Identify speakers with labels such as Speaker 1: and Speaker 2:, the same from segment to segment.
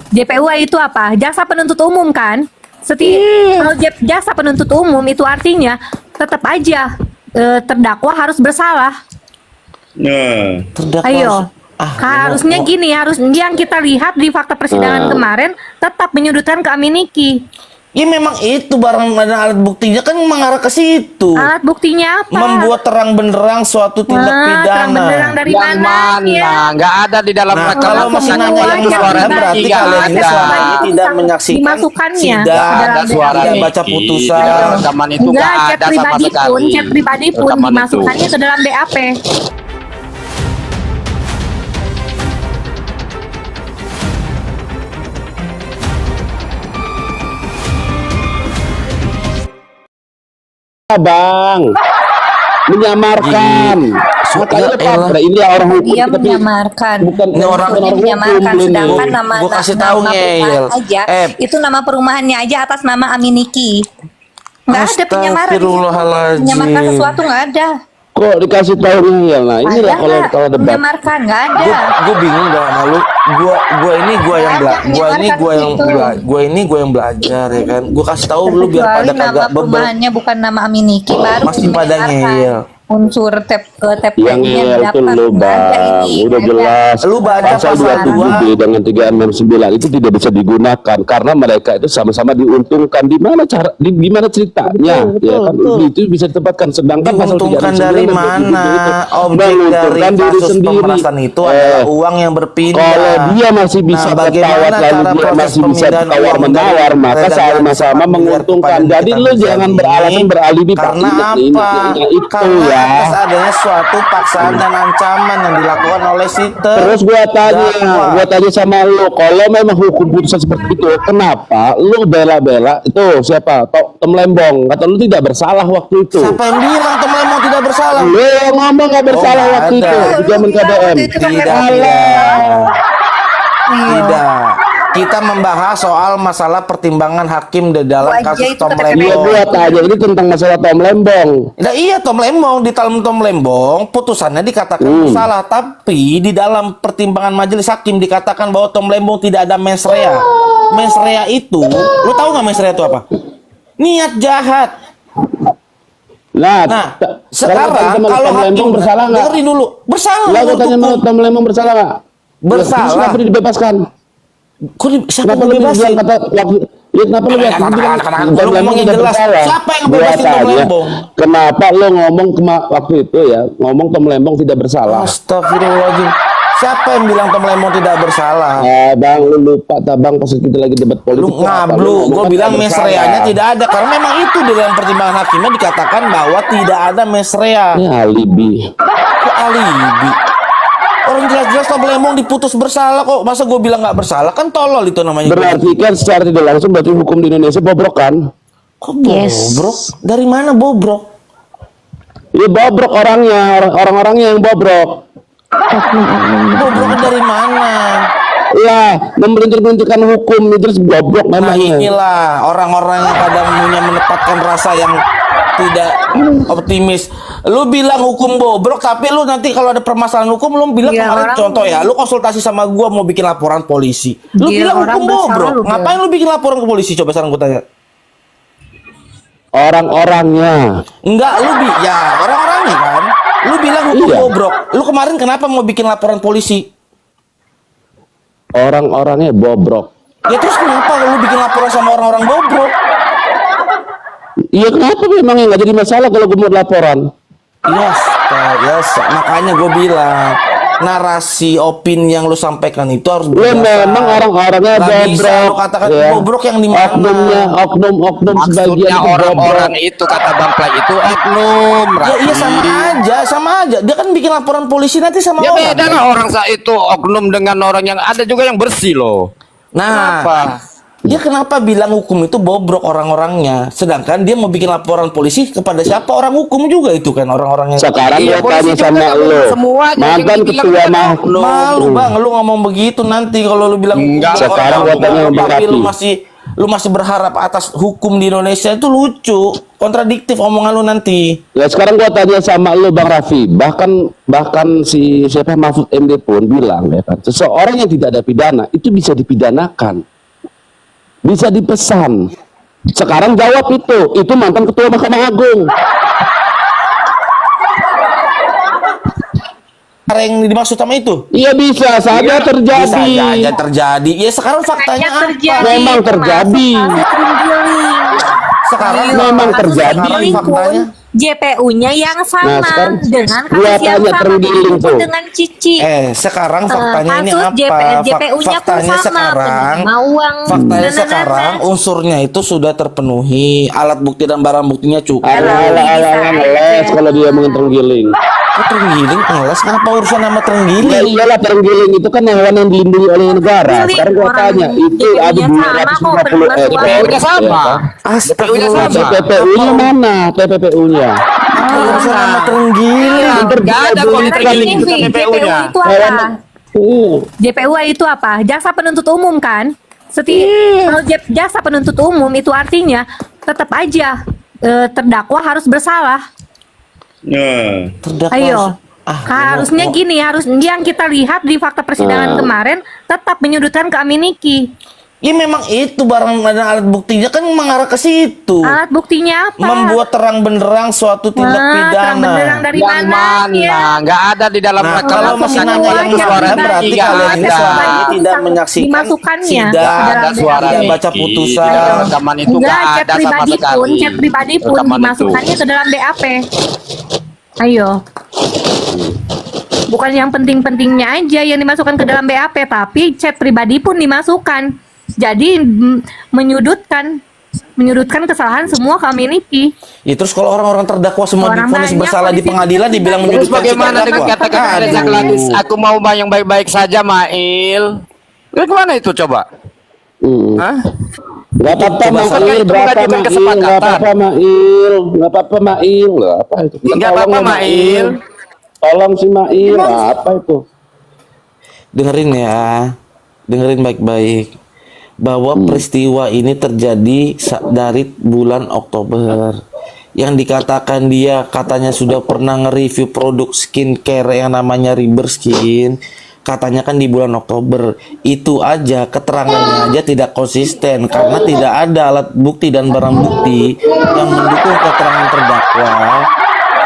Speaker 1: JPUA itu apa? Jaksa penuntut umum kan? Kalau jaksa penuntut umum itu artinya tetap aja terdakwa harus bersalah.
Speaker 2: Nah,
Speaker 3: Terdakwa
Speaker 1: Ayo.
Speaker 3: ya,
Speaker 1: Harusnya gini, harus yang kita lihat di fakta persidangan kemarin tetap menyudutkan ke Aminiki.
Speaker 3: ya memang itu barang dan alat buktinya kan mengarah ke situ.
Speaker 1: Alat buktinya apa?
Speaker 3: Membuat terang benderang suatu tindak
Speaker 1: Terang
Speaker 3: pidana.
Speaker 1: benderang dari
Speaker 4: Yang mana?
Speaker 1: Ya?
Speaker 4: Nggak ada di dalam
Speaker 3: Nah,
Speaker 4: rekaman
Speaker 3: kalau masih
Speaker 4: persidangan
Speaker 3: nanya yang
Speaker 4: itu
Speaker 3: suara
Speaker 4: suara
Speaker 3: berarti
Speaker 4: Miki,
Speaker 3: kalian
Speaker 4: nggak
Speaker 3: ini
Speaker 4: ada.
Speaker 3: selama ini tidak menyaksikan
Speaker 1: Dimasukkannya
Speaker 3: sidang,
Speaker 1: ke
Speaker 4: Ada
Speaker 1: dalam
Speaker 4: suara
Speaker 3: tidak
Speaker 4: Miki.
Speaker 3: baca
Speaker 4: Di
Speaker 3: putusan.
Speaker 4: dalam rekaman itu
Speaker 1: Enggak,
Speaker 4: nggak
Speaker 1: chat
Speaker 4: ada sama
Speaker 1: pribadi
Speaker 4: sekali.
Speaker 1: pun, chat pribadi pun
Speaker 4: Rekaman itu.
Speaker 1: dimasukkannya ke dalam BAP.
Speaker 2: Bang, menyamarkan. Makanya
Speaker 3: Ya elah.
Speaker 2: Pak, ini orang hukum
Speaker 1: Dia
Speaker 2: tapi
Speaker 1: menyamarkan.
Speaker 2: bukan
Speaker 3: Ini orang
Speaker 1: Dia menyamarkan,
Speaker 2: ini.
Speaker 1: sedangkan nama
Speaker 3: Gua kasih tahu, ngeyel.
Speaker 1: perumahan aja, itu nama perumahannya aja atas nama Aminiki. Nggak ada penyamaran.
Speaker 3: Astagfirullahaladzim.
Speaker 1: Menyamarkan sesuatu nggak ada.
Speaker 2: Kok dikasih tahu ya? Nah, inilah
Speaker 1: Ada nggak?
Speaker 2: kalau debat.
Speaker 1: Menyamarkan nggak ada.
Speaker 3: Gue bingung dah sama lu. Gua ini gua yang belajar ya kan. Gue kasih tahu lu biar
Speaker 1: Kecuali
Speaker 3: pada
Speaker 1: nama
Speaker 3: kagak bebel.
Speaker 1: perumahannya bukan nama Aminiki, baru
Speaker 3: Masih pada
Speaker 1: menyamarkan.
Speaker 3: ngeyel.
Speaker 1: Unsur TPK
Speaker 2: Yang ngeyel itu lu Bang, udah jelas.
Speaker 3: Lu baca
Speaker 2: pasal
Speaker 3: pasal
Speaker 2: 27B dengan 369 itu tidak bisa digunakan karena mereka itu sama-sama diuntungkan. Di mana ceritanya? Ya kan itu bisa ditempatkan, sedangkan pasal
Speaker 3: Diuntungkan
Speaker 2: 369
Speaker 3: dari
Speaker 2: dan
Speaker 3: mana?
Speaker 2: 27B itu
Speaker 3: Objek dari
Speaker 2: menguntungkan diri
Speaker 3: kasus
Speaker 2: sendiri.
Speaker 3: pemerasan itu adalah uang yang berpindah.
Speaker 2: Kalau dia masih bisa
Speaker 3: Nah,
Speaker 2: bertawar
Speaker 3: bagaimana
Speaker 2: lalu
Speaker 3: cara
Speaker 2: dia
Speaker 3: proses
Speaker 2: masih bisa
Speaker 3: pemindahan
Speaker 2: tawar
Speaker 3: uang
Speaker 2: menawar,
Speaker 3: dari
Speaker 2: maka
Speaker 3: pedagang
Speaker 2: sama-sama
Speaker 3: 4 miliar
Speaker 2: menguntungkan.
Speaker 3: kepada
Speaker 2: Jadi
Speaker 3: Nikita
Speaker 2: lu
Speaker 3: Mirzani
Speaker 2: jangan beralasan beralibi
Speaker 3: karena
Speaker 2: Pak,
Speaker 3: apa?
Speaker 2: itu
Speaker 3: Karena
Speaker 2: ya.
Speaker 3: atas adanya suatu paksaan dan ancaman yang dilakukan oleh si
Speaker 2: Terus gua tanya sama lu, kalau memang hukum putusan seperti itu, kenapa lu bela-bela itu siapa? Tom Lembong, kata lu tidak bersalah waktu itu.
Speaker 3: Siapa yang bilang Tom Lembong tidak bersalah?
Speaker 2: Lu yang ngomong gak bersalah
Speaker 3: nggak
Speaker 2: waktu
Speaker 3: ada.
Speaker 2: itu di zaman KBM.
Speaker 3: Tidak. Kita membahas soal masalah pertimbangan hakim di dalam
Speaker 1: Gua aja
Speaker 3: kasus
Speaker 1: itu
Speaker 3: Tom
Speaker 1: kata
Speaker 2: Iya,
Speaker 3: Lembong.
Speaker 2: gua tanya ini tentang masalah Tom Lembong.
Speaker 3: Nah, iya Tom Lembong, di dalam Tom Lembong putusannya dikatakan bersalah, tapi di dalam pertimbangan majelis hakim dikatakan bahwa Tom Lembong tidak ada mens rea. Mens rea itu, lu tahu nggak mens rea itu apa? Niat jahat.
Speaker 2: Nah,
Speaker 3: Nah,
Speaker 2: sekarang
Speaker 3: sekarang
Speaker 2: kalau
Speaker 3: kalau
Speaker 2: Tom Lembong
Speaker 3: hakim
Speaker 2: bersalah nggak?
Speaker 3: dengerin dulu, bersalah.
Speaker 2: Lah, gua
Speaker 3: menurut
Speaker 2: tanya
Speaker 3: hukum.
Speaker 2: sama Tom Lembong bersalah nggak?
Speaker 3: Bersalah.
Speaker 2: Terus kenapa dia dibebaskan?
Speaker 3: Siapa
Speaker 2: Kenapa
Speaker 3: yang
Speaker 2: lu bilang
Speaker 3: bebasin?
Speaker 2: kata waktu ya, kenapa lu bilang
Speaker 3: Katakan,
Speaker 2: Tom
Speaker 3: lu
Speaker 2: Lembong
Speaker 3: ngomong yang
Speaker 2: tidak
Speaker 3: jelas.
Speaker 2: bersalah?
Speaker 3: Siapa yang
Speaker 2: Gua
Speaker 3: bebasin Tom
Speaker 2: tanya,
Speaker 3: Lembong?
Speaker 2: kenapa lu ngomong waktu itu ya, ngomong Tom Lembong tidak bersalah?
Speaker 3: Astagfirullahaladzim. Siapa yang bilang Tom Lembong tidak bersalah?
Speaker 2: Bang, lu lupa bang pas kita lagi debat politik.
Speaker 3: Lu ngablu, gue bilang mens reanya tidak ada karena memang itu di dalam pertimbangan hakimnya dikatakan bahwa tidak ada mens rea.
Speaker 2: Ini alibi.
Speaker 3: Kok alibi? Orang jelas-jelas Tom Lembong diputus bersalah kok, masa gue bilang nggak bersalah? Kan tolol itu namanya.
Speaker 2: Berarti kan secara tidak langsung berarti hukum di Indonesia bobrok kan?
Speaker 3: Kok bobrok? Dari mana bobrok?
Speaker 2: Ya bobrok orangnya, orang-orangnya yang bobrok.
Speaker 3: Bobrok dari mana?
Speaker 2: Lah, membentur-benturkan hukum itu terus bobrok
Speaker 3: Nah
Speaker 2: memangnya.
Speaker 3: inilah orang-orang yang kadang punya menempatkan rasa yang tidak optimis. Lu bilang hukum bobrok, tapi lu nanti kalau ada permasalahan hukum lu bilang
Speaker 1: Iya,
Speaker 3: kemarin
Speaker 1: orang-
Speaker 3: contoh ya, lu konsultasi sama gua mau bikin laporan polisi. Lu
Speaker 1: Iya,
Speaker 3: bilang
Speaker 1: orang
Speaker 3: hukum
Speaker 1: bersalah
Speaker 3: bobrok.
Speaker 1: lu
Speaker 3: Ngapain lu bikin laporan ke polisi? Coba sekarang gua tanya.
Speaker 2: Orang-orangnya.
Speaker 3: Enggak, ya orang-orangnya kan. Lu bilang hukum
Speaker 2: Iya.
Speaker 3: bobrok. Lu kemarin kenapa mau bikin laporan polisi?
Speaker 2: Orang-orangnya bobrok.
Speaker 3: Ya terus kenapa lu bikin laporan sama orang-orang bobrok?
Speaker 2: Iya kenapa memangnya nggak jadi masalah kalau gue mau laporan?
Speaker 3: Yes, makanya gue bilang narasi opini yang lu sampaikan itu harus
Speaker 2: Lu
Speaker 3: berdasar.
Speaker 2: memang orang-orangnya
Speaker 3: Nggak bisa
Speaker 2: bobrok.
Speaker 3: lu katakan
Speaker 2: ya.
Speaker 3: bobrok yang di mana?
Speaker 2: Oknum sebagian
Speaker 4: Maksudnya
Speaker 2: itu
Speaker 4: orang-orang
Speaker 2: bobrok.
Speaker 4: itu kata Bang Play itu oknum.
Speaker 3: Ya iya
Speaker 4: Rafi.
Speaker 3: sama aja. Dia kan bikin laporan polisi nanti sama
Speaker 4: Ya
Speaker 3: orang.
Speaker 4: beda lah orang itu oknum dengan orang yang ada juga yang bersih loh.
Speaker 3: Nah,
Speaker 4: Kenapa?
Speaker 3: dia kenapa bilang hukum itu bobrok orang-orangnya? Sedangkan dia mau bikin laporan polisi kepada siapa? Orang hukum juga itu kan orang-orang yang.
Speaker 2: Sekarang
Speaker 4: Iya,
Speaker 2: gue
Speaker 4: polisi
Speaker 2: tanya
Speaker 4: juga
Speaker 2: sama
Speaker 4: kan
Speaker 2: lo,
Speaker 4: semuanya yang
Speaker 2: mantan
Speaker 4: dibilang
Speaker 2: ketua
Speaker 4: kan
Speaker 2: mahkamah.
Speaker 3: Malu bang, lu ngomong begitu nanti kalau lu bilang
Speaker 4: Enggak,
Speaker 3: hukum
Speaker 2: sekarang
Speaker 3: orang
Speaker 2: gua tanya sama
Speaker 3: tapi
Speaker 2: Rafi.
Speaker 3: lu masih berharap atas hukum di Indonesia itu lucu. kontradiktif omongan lu nanti.
Speaker 2: Ya sekarang gua tanya sama lu Bang Raffi, bahkan si siapa Mahfud MD pun bilang ya kan, seseorang yang tidak ada pidana itu bisa dipidanakan, bisa dipesan. Sekarang jawab itu mantan ketua Mahkamah Agung.
Speaker 3: Yang dimaksud sama itu?
Speaker 2: Iya bisa saja terjadi.
Speaker 3: Bisa aja terjadi. Ya sekarang faktanya apa?
Speaker 2: Memang terjadi.
Speaker 3: Sekarang
Speaker 2: memang terjadi.
Speaker 3: Sekarang faktanya.
Speaker 1: JPU-nya yang sama
Speaker 2: sekarang
Speaker 1: dengan
Speaker 2: gua
Speaker 1: kasus yang
Speaker 2: tanya
Speaker 1: sama
Speaker 2: terenggiling tuh.
Speaker 1: dengan Cici.
Speaker 3: Sekarang faktanya ini
Speaker 1: kasus
Speaker 3: apa?
Speaker 1: JPU-nya pun
Speaker 3: Faktanya
Speaker 1: sama,
Speaker 3: sekarang,
Speaker 1: penerima uang,
Speaker 3: faktanya
Speaker 1: dan
Speaker 3: sekarang
Speaker 1: lain-lain.
Speaker 3: unsurnya itu sudah terpenuhi, alat bukti dan barang buktinya cukup.
Speaker 2: Ala ngeles kalau dia ngomongin terenggiling.
Speaker 3: Kok terenggiling ngeles? Kenapa urusan nama
Speaker 2: Ya
Speaker 3: terenggiling?
Speaker 2: iyalah terenggiling itu kan hewan yang dilindungi oleh negara.
Speaker 1: Terenggiling,
Speaker 2: Sekarang gua
Speaker 1: orang
Speaker 2: tanya itu ada
Speaker 1: JPU-nya sama kok,
Speaker 2: 250
Speaker 1: penerima
Speaker 4: JPU-nya sama. JPU-nya sama.
Speaker 2: TPPU-nya mana? TPPU-nya.
Speaker 3: Urusan nama terenggiling.
Speaker 4: Nggak ada kok terenggiling itu
Speaker 1: JPU
Speaker 4: TPU-nya.
Speaker 1: itu apa?
Speaker 2: Uh,
Speaker 1: JPU itu apa? Jaksa penuntut umum kan? Kalau jaksa penuntut umum itu artinya tetap aja terdakwa harus bersalah.
Speaker 3: Terdakwa.
Speaker 1: Ayo.
Speaker 3: mau-
Speaker 1: Harusnya gini, harus yang kita lihat di fakta persidangan kemarin tetap menyudutkan Kak Miniki.
Speaker 3: Ya memang itu barang dan alat buktinya kan mengarah ke situ.
Speaker 1: Alat buktinya apa?
Speaker 3: Membuat terang benderang suatu tindak
Speaker 1: terang benderang
Speaker 3: pidana.
Speaker 1: dari
Speaker 4: Yang
Speaker 1: mana?
Speaker 4: mana? Nggak ada di dalam
Speaker 3: Nah,
Speaker 4: rekaman
Speaker 3: kalau masih
Speaker 4: pemeriksaan
Speaker 3: nanya yang
Speaker 4: itu
Speaker 3: suara
Speaker 4: ada.
Speaker 3: berarti
Speaker 4: Nggak
Speaker 3: kalian ini
Speaker 4: ada.
Speaker 3: selama ini tidak
Speaker 1: Bisa
Speaker 3: menyaksikan
Speaker 1: dimasukkannya
Speaker 3: sidang,
Speaker 1: ke dalam
Speaker 4: Ada suara
Speaker 3: tidak baca
Speaker 4: Niki.
Speaker 3: putusan.
Speaker 4: Di dalam rekaman itu
Speaker 1: Enggak,
Speaker 4: nggak
Speaker 1: chat
Speaker 4: ada sama
Speaker 1: pribadi
Speaker 4: sekali.
Speaker 1: pun, chat pribadi pun
Speaker 4: Rekaman itu.
Speaker 1: dimasukkannya ke dalam BAP. Ayo. Bukan yang penting-pentingnya aja yang dimasukkan ke dalam BAP, tapi chat pribadi pun dimasukkan. Jadi menyudutkan kesalahan semua kami Niki.
Speaker 3: Ya, terus kalau orang-orang terdakwa semua
Speaker 1: Orang
Speaker 3: divonis
Speaker 1: banyak
Speaker 3: bersalah di
Speaker 1: kondisi
Speaker 3: pengadilan
Speaker 1: kita.
Speaker 3: dibilang
Speaker 4: Terus
Speaker 3: menyudutkan si
Speaker 4: bagaimana dengan
Speaker 3: terdakwa?
Speaker 4: kata-kata Reza Gladys? Aku mau yang baik-baik saja, Mail. Bagaimana itu coba? Hah?
Speaker 2: Gak apa-apa
Speaker 3: Coba
Speaker 2: Mail,
Speaker 4: itu
Speaker 2: berapa
Speaker 4: mengajukan
Speaker 2: Mail,
Speaker 4: kesepakatan.
Speaker 2: gak apa-apa Mail, gak apa-apa Mail, lah apa itu?
Speaker 4: Nggak
Speaker 2: Tolong
Speaker 4: apa-apa,
Speaker 2: ya,
Speaker 4: Mail.
Speaker 2: Tolong si Mail, apa itu?
Speaker 3: Dengerin ya, dengerin baik-baik bahwa peristiwa ini terjadi dari bulan Oktober. Yang dikatakan dia katanya sudah pernah nge-review produk skincare yang namanya Riber Skin, katanya kan di bulan Oktober. Itu aja keterangannya aja tidak konsisten karena tidak ada alat bukti dan barang bukti yang mendukung keterangan terdakwa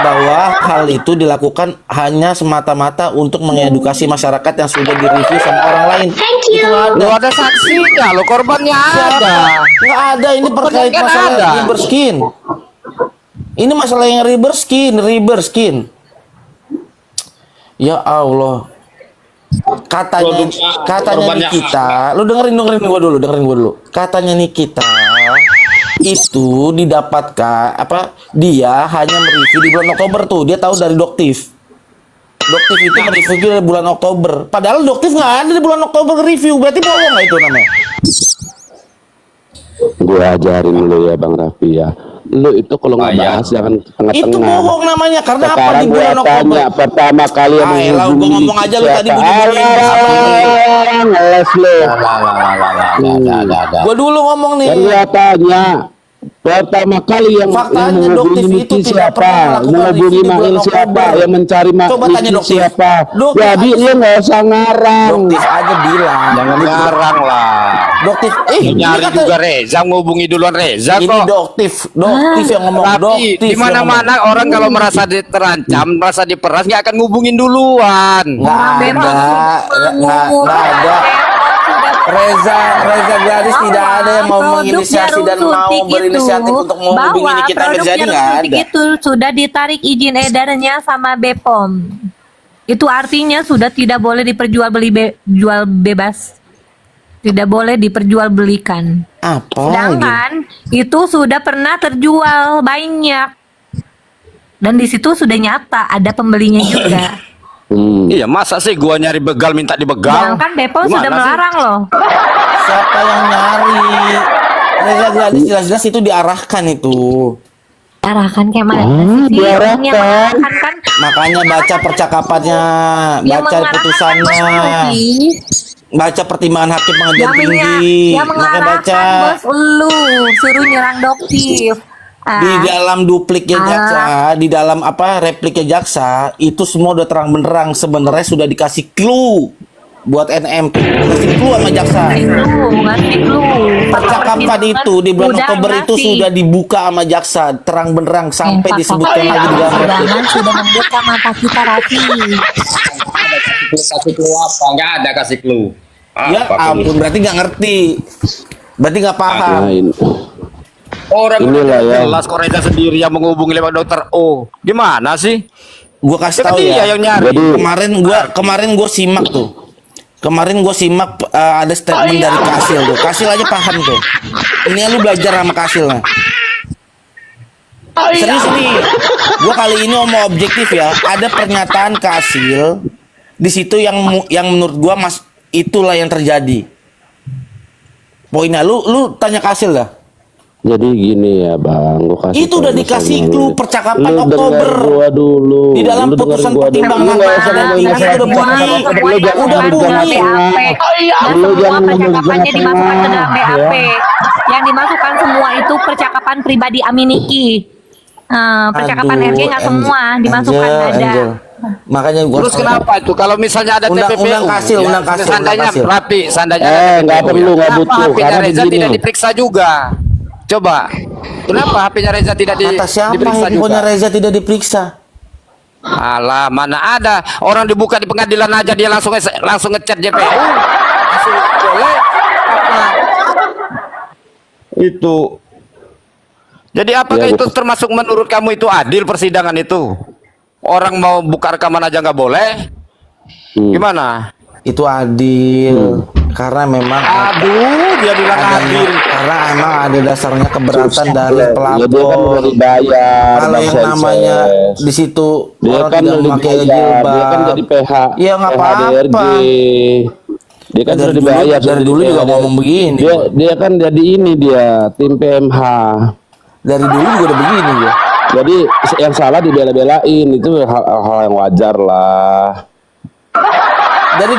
Speaker 3: bahwa hal itu dilakukan hanya semata-mata untuk mengedukasi masyarakat yang sudah direview sama orang lain. Itu nggak
Speaker 4: Lu
Speaker 3: ada.
Speaker 4: ada saksinya, lo korbannya ada.
Speaker 3: Nggak ada. Ini terkait
Speaker 4: Kan
Speaker 3: masalah
Speaker 4: ada.
Speaker 3: Riber Skin. Ini masalah yang Riber Skin. Ya Allah. Katanya Nikita, lu dengerin gua dulu. Katanya Nikita itu didapatkan dia hanya mereview di bulan Oktober tuh. Dia tahu dari Doktif. Doktif itu mereview di bulan Oktober. Padahal Doktif nggak ada di bulan Oktober review. Berarti bohong nggak itu namanya?
Speaker 2: Gue ajarin dulu ya Bang Raffi ya. Lu itu kalau nggak bahas jangan tengah-tengah.
Speaker 3: Itu bohong namanya. Karena apa
Speaker 2: Sekarang
Speaker 3: di
Speaker 2: gue
Speaker 3: bulan Oktober?
Speaker 2: tanya pertama kali yang
Speaker 3: Elah, gua ngomong aja lu tadi bunyi-bunyiin
Speaker 2: ngeles lu.
Speaker 3: Gua dulu ngomong nih.
Speaker 2: Kan gua tanya pertama kali yang
Speaker 3: Faktanya
Speaker 2: menghubungi
Speaker 3: Doktif itu
Speaker 2: Miki
Speaker 3: tidak
Speaker 2: siapa,
Speaker 3: pernah melakukan
Speaker 2: menghubungi
Speaker 3: review di
Speaker 2: Mail
Speaker 3: bulan
Speaker 2: siapa,
Speaker 3: Oktober.
Speaker 2: yang mencari
Speaker 3: Coba tanya
Speaker 2: Miki
Speaker 3: Doktif.
Speaker 2: siapa.
Speaker 3: Doktif
Speaker 2: Jadi
Speaker 3: aja-
Speaker 2: lu nggak usah ngarang.
Speaker 3: Doktif aja bilang.
Speaker 4: Jangan ngarang lah.
Speaker 3: Doktif,
Speaker 4: Nyari juga Reza, ngubungi duluan Reza
Speaker 3: ini
Speaker 4: kok.
Speaker 3: Doktif yang ngomong.
Speaker 4: Tapi
Speaker 3: Doktif
Speaker 4: di mana-mana orang kalau merasa terancam, merasa diperas nggak akan ngubungin duluan.
Speaker 3: nggak ada. Reza Gladys tidak ada yang mau menginisiasi dan mau berinisiatif untuk menghubungi Nikita Mirzani, nggak ada.
Speaker 1: Itu sudah ditarik izin edarnya sama BPOM. Itu artinya sudah tidak boleh jual bebas. Tidak boleh diperjualbelikan.
Speaker 3: Apa lagi?
Speaker 1: Sedangkan itu sudah pernah terjual banyak. Dan di situ sudah nyata ada pembelinya juga.
Speaker 4: Iya, masa sih gua nyari begal minta dibegal?
Speaker 1: Sedangkan BPOM
Speaker 4: Gimana
Speaker 1: sudah
Speaker 4: sih?
Speaker 1: melarang loh.
Speaker 3: Siapa yang nyari? Reza Gladys jelas-jelas itu diarahkan itu.
Speaker 1: Arahkan kayak mana sih?
Speaker 2: diarahkan.
Speaker 1: Yang mengarahkan kan
Speaker 3: Makanya baca percakapannya,
Speaker 1: yang
Speaker 3: baca
Speaker 1: mengarahkan
Speaker 3: putusannya,
Speaker 1: kan sih.
Speaker 3: baca pertimbangan hakim pengadilan
Speaker 1: Yang
Speaker 3: tinggi.
Speaker 1: yang
Speaker 3: Makanya
Speaker 1: mengarahkan
Speaker 3: baca.
Speaker 1: bos lu suruh nyerang Doktif.
Speaker 3: Di dalam dupliknya jaksa, di dalam apa repliknya jaksa, itu semua udah terang benderang. Sebenarnya sudah dikasih clue buat NM tuh. Dikasih clue sama jaksa.
Speaker 1: ngasih clue.
Speaker 3: Percakapan itu di bulan
Speaker 1: Udah
Speaker 3: Oktober itu
Speaker 1: ngasih.
Speaker 3: sudah dibuka sama jaksa terang benderang sampai disebutkan lagi di dalam replik.
Speaker 1: Persidangan sudah membuka mata kita, Raffi.
Speaker 4: Kasih clue apa? Nggak ada kasih clue.
Speaker 3: Ya
Speaker 4: Apa clue?
Speaker 3: ampun, berarti nggak ngerti. Berarti nggak paham.
Speaker 2: Nah, ini.
Speaker 4: Orang
Speaker 2: Inilah
Speaker 4: udah
Speaker 2: ya.
Speaker 4: jelas kok Reza sendiri yang menghubungi lewat dokter O. Gimana sih?
Speaker 3: Gua kasih
Speaker 4: Kan
Speaker 3: tahu
Speaker 4: dia
Speaker 3: ya.
Speaker 4: yang nyari.
Speaker 2: Jadi
Speaker 3: Kemarin gua simak tuh. Kemarin gue simak ada statement dari Kasil tuh. Kasil aja paham tuh. Ini lu belajar sama Kasil nah. Serius nih. Gue kali ini mau objektif ya. Ada pernyataan Kasil di situ yang menurut gue itulah yang terjadi. Poinnya lu tanya Kasil dah.
Speaker 2: Jadi gini ya Bang, gua kasih
Speaker 3: Itu udah
Speaker 2: tahu
Speaker 3: dikasih
Speaker 2: sama
Speaker 3: clue
Speaker 2: lu.
Speaker 3: percakapan
Speaker 2: Lu
Speaker 3: Oktober.
Speaker 2: denger gua dulu.
Speaker 3: Di dalam
Speaker 2: Lu denger
Speaker 3: putusan
Speaker 2: gua dulu.
Speaker 3: pertimbangan
Speaker 2: Lu nggak usah
Speaker 3: mahkamah
Speaker 2: ngomongin
Speaker 3: agung
Speaker 2: masalah
Speaker 3: itu udah
Speaker 2: percakapan.
Speaker 3: bunyi.
Speaker 2: Lu jangan
Speaker 3: Udah
Speaker 2: ngomongin
Speaker 3: bunyi.
Speaker 2: tengah.
Speaker 1: Dan
Speaker 2: Lu
Speaker 1: semua
Speaker 2: jangan ngomongin
Speaker 1: percakapannya
Speaker 2: tengah.
Speaker 1: dimasukkan ke dalam
Speaker 2: Ya.
Speaker 1: BAP. Yang dimasukkan semua itu percakapan pribadi Aminiki. Percakapan
Speaker 3: Aduh,
Speaker 1: RG nggak semua dimasukkan
Speaker 3: Angel.
Speaker 1: ada.
Speaker 3: Makanya gua
Speaker 4: Terus kenapa itu? Kalau misalnya ada
Speaker 3: Undang-
Speaker 4: TPPU,
Speaker 3: undang Kasil, undang Kasil,
Speaker 4: seandainya
Speaker 3: undang Kasil.
Speaker 4: Rapi, seandainya
Speaker 2: Eh,
Speaker 4: ada
Speaker 2: nggak
Speaker 4: TPPU,
Speaker 2: perlu, nggak
Speaker 4: kenapa
Speaker 2: butuh,
Speaker 4: HP-nya
Speaker 2: karena
Speaker 4: Reza
Speaker 2: begini.
Speaker 4: tidak diperiksa juga? Coba, kenapa HP-nya Reza tidak
Speaker 3: Kata siapa
Speaker 4: diperiksa
Speaker 3: handphonenya
Speaker 4: juga?
Speaker 3: Reza tidak diperiksa?
Speaker 4: Alah, mana ada orang dibuka di pengadilan aja dia langsung ngechat JPU. Langsung boleh apa? Itu. Jadi apakah
Speaker 2: Ya,
Speaker 4: itu termasuk menurut kamu itu adil persidangan itu? Orang mau buka rekaman aja nggak boleh? Gimana?
Speaker 3: Itu adil karena memang
Speaker 4: Aduh, dia bilang adil.
Speaker 3: karena emang ada dasarnya keberatan dari
Speaker 2: Ya dia kan udah
Speaker 3: pelapor.
Speaker 2: dibayar.
Speaker 3: Kalau
Speaker 2: Bang
Speaker 3: yang
Speaker 2: Senses.
Speaker 3: namanya di situ
Speaker 2: dia
Speaker 3: orang
Speaker 2: kan
Speaker 3: tidak
Speaker 2: udah
Speaker 3: memakai
Speaker 2: dibayar,
Speaker 3: jilbab.
Speaker 2: dia kan jadi PH,
Speaker 3: Ya nggak
Speaker 2: PHDRG.
Speaker 3: apa-apa.
Speaker 2: Dia kan
Speaker 3: Dari
Speaker 2: sudah
Speaker 3: dulu-
Speaker 2: dibayar
Speaker 3: dari
Speaker 2: jadi
Speaker 3: dulu juga
Speaker 2: PHDRG.
Speaker 3: ngomong begini.
Speaker 2: Dia kan jadi ini dia tim PMH.
Speaker 3: Dari dulu juga udah begini ya.
Speaker 2: Jadi yang salah dibela-belain itu hal yang wajar lah.
Speaker 3: Dari